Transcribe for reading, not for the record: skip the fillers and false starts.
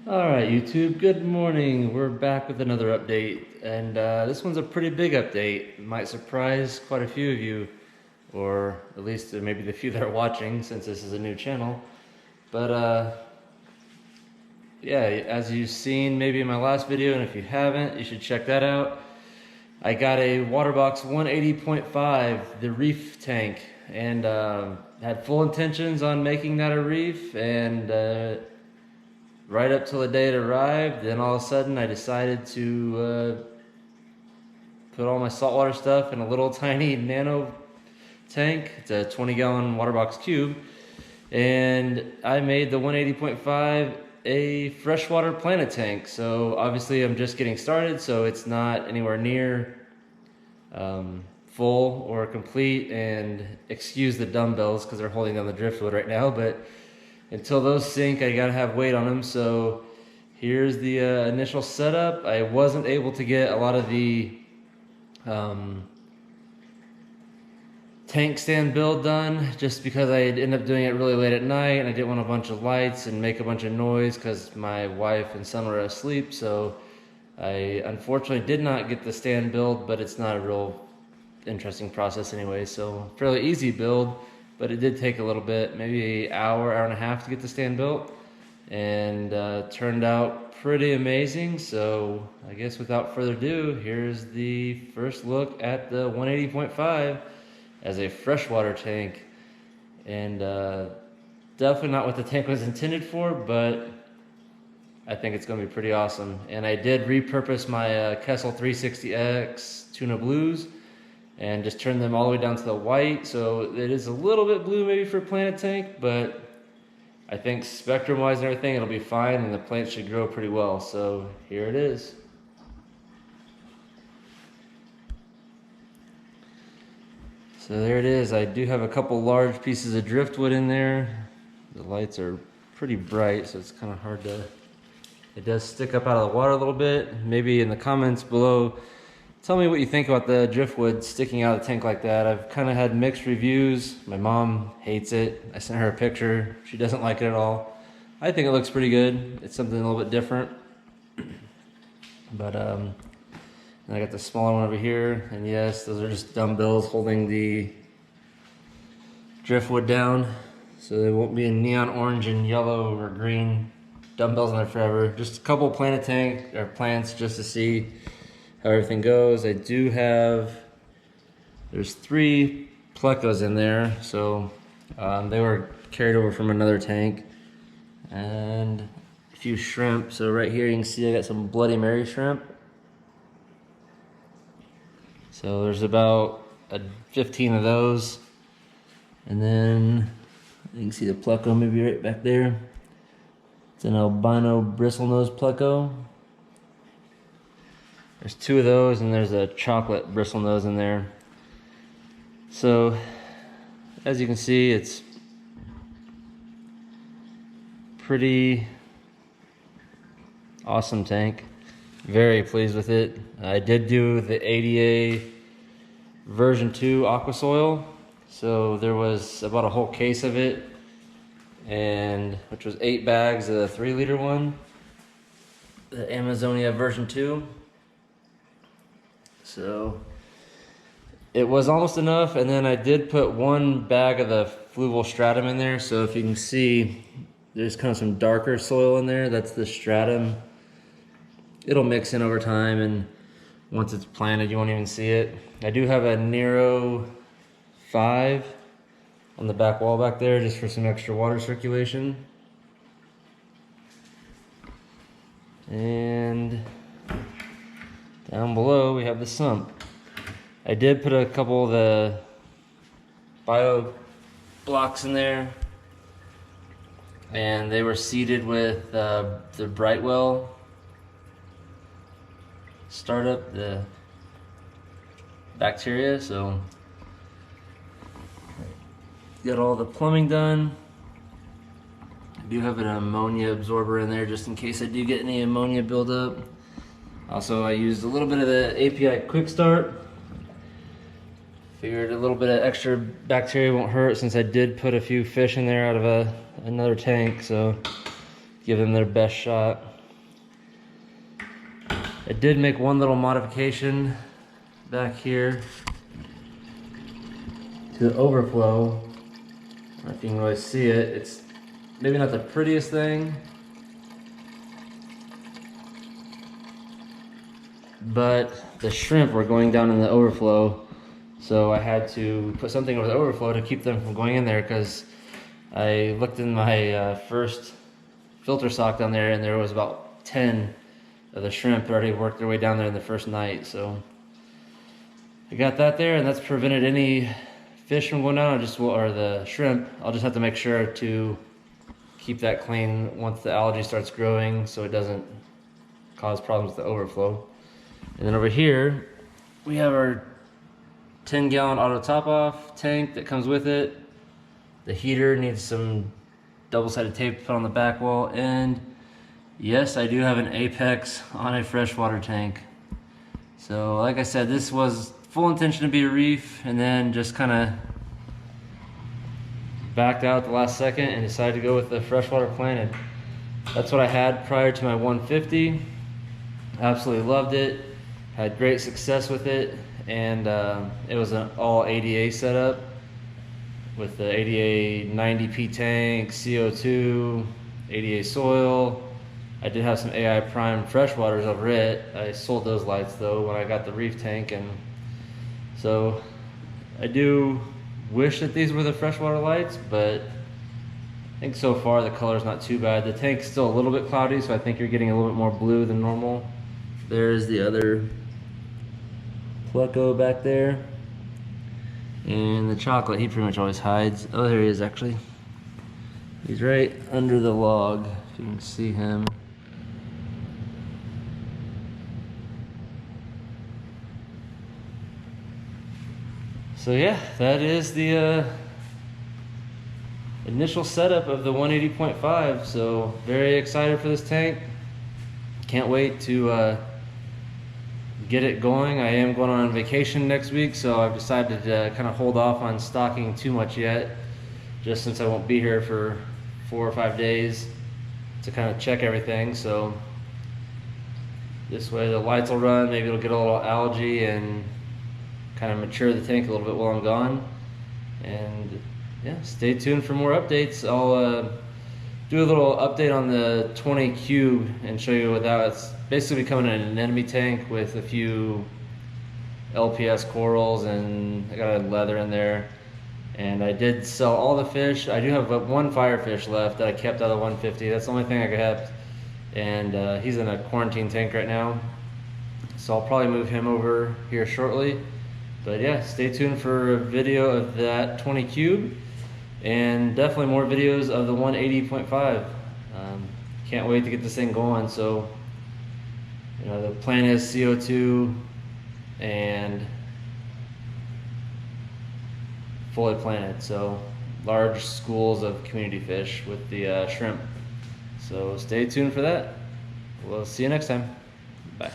Alright YouTube, good morning. We're back with another update, and this one's a pretty big update. It might surprise quite a few of you, or at least maybe the few that are watching since this is a new channel. But yeah, as you've seen maybe in my last video, and if you haven't, you should check that out. I got a Waterbox 180.5, the reef tank, and had full intentions on making that a reef, and right up till the day it arrived, then all of a sudden I decided to put all my saltwater stuff in a little tiny nano tank. It's a 20-gallon Waterbox cube, and I made the 180.5 a freshwater planet tank. So obviously I'm just getting started, so it's not anywhere near full or complete, and excuse the dumbbells because they're holding down the driftwood right now, but until those sink, I gotta have weight on them. So here's the initial setup. I wasn't able to get a lot of the tank stand build done just because I ended up doing it really late at night, and I didn't want a bunch of lights and make a bunch of noise because my wife and son were asleep. So I unfortunately did not get the stand build, but it's not a real interesting process anyway, so fairly easy build. But it did take a little bit, maybe an hour and a half to get the stand built, and turned out pretty amazing. So I guess without further ado, here's the first look at the 180.5 as a freshwater tank. And definitely not what the tank was intended for, but I think it's going to be pretty awesome. And I did repurpose my Kessel 360X Tuna Blues and just turn them all the way down to the white. So it is a little bit blue maybe for a planet tank, but I think spectrum wise and everything, it'll be fine, and the plant should grow pretty well. So here it is. So there it is. I do have a couple large pieces of driftwood in there. The lights are pretty bright, so it's kind of hard to, it does stick up out of the water a little bit. Maybe in the comments below, tell me what you think about the driftwood sticking out of the tank like that. I've kind of had mixed reviews. My mom hates it. I sent her a picture. She doesn't like it at all. I think it looks pretty good. It's something a little bit different. But I got the smaller one over here. And yes, those are just dumbbells holding the driftwood down. So they won't be in neon orange and yellow or green dumbbells in there forever. Just a couple planet tank or plants just to see how everything goes. I do have, there's 3 plecos in there, so they were carried over from another tank, and a few shrimp. So right here you can see I got some Bloody Mary shrimp. So there's about 15 of those, and then you can see the pleco maybe right back there. It's an albino bristlenose pleco. There's 2 of those, and there's a chocolate bristlenose in there. So, as you can see, it's pretty awesome tank. Very pleased with it. I did do the ADA version 2 aqua soil. So there was about a whole case of it, and which was 8 bags of the 3-liter one, the Amazonia version 2. So it was almost enough, and then I did put 1 bag of the fluvial stratum in there. So if you can see, there's kind of some darker soil in there. That's the stratum. It'll mix in over time, and once it's planted, you won't even see it. I do have a Nero 5 on the back wall back there just for some extra water circulation. And down below we have the sump. I did put a couple of the bio blocks in there, and they were seeded with the Brightwell startup, the bacteria. So got all the plumbing done. I do have an ammonia absorber in there just in case I do get any ammonia buildup. Also, I used a little bit of the API Quick Start. Figured a little bit of extra bacteria won't hurt, since I did put a few fish in there out of another tank, so give them their best shot. I did make one little modification back here to the overflow. I don't know if you can really see it. It's maybe not the prettiest thing, but the shrimp were going down in the overflow, so I had to put something over the overflow to keep them from going in there, because I looked in my first filter sock down there and there was about 10 of the shrimp that already worked their way down there in the first night. So I got that there, and that's prevented any fish from going down, or the shrimp. I'll just have to make sure to keep that clean once the algae starts growing so it doesn't cause problems with the overflow. And then over here, we have our 10-gallon auto top-off tank that comes with it. The heater needs some double-sided tape put on the back wall, and yes, I do have an apex on a freshwater tank. So like I said, this was full intention to be a reef, and then just kind of backed out at the last second and decided to go with the freshwater planted. That's what I had prior to my 150. Absolutely loved it, had great success with it, and it was an all ADA setup with the ADA 90P tank, CO2, ADA soil. I did have some AI Prime freshwaters over it. I sold those lights though when I got the reef tank, and so I do wish that these were the freshwater lights, but I think so far the color's not too bad. The tank's still a little bit cloudy, so I think you're getting a little bit more blue than normal. There's the other Pleco back there. And the chocolate, he pretty much always hides. Oh, there he is actually. He's right under the log, if you can see him. So yeah, that is the initial setup of the 180.5. So very excited for this tank. Can't wait to get it going. I am going on vacation next week, so I've decided to kind of hold off on stocking too much yet, just since I won't be here for 4 or 5 days to kind of check everything. So this way the lights will run, maybe it'll get a little algae and kind of mature the tank a little bit while I'm gone. And yeah, stay tuned for more updates. I'll do a little update on the 20 cube and show you what that's basically becoming an anemone tank with a few LPS corals, and I got a leather in there. And I did sell all the fish. I do have one firefish left that I kept out of the 150. That's the only thing I kept, and he's in a quarantine tank right now, so I'll probably move him over here shortly. But yeah, stay tuned for a video of that 20 cube, and definitely more videos of the 180.5. Can't wait to get this thing going. So, you know, the plan is CO2 and fully planted. So large schools of community fish with the shrimp. So stay tuned for that. We'll see you next time. Bye.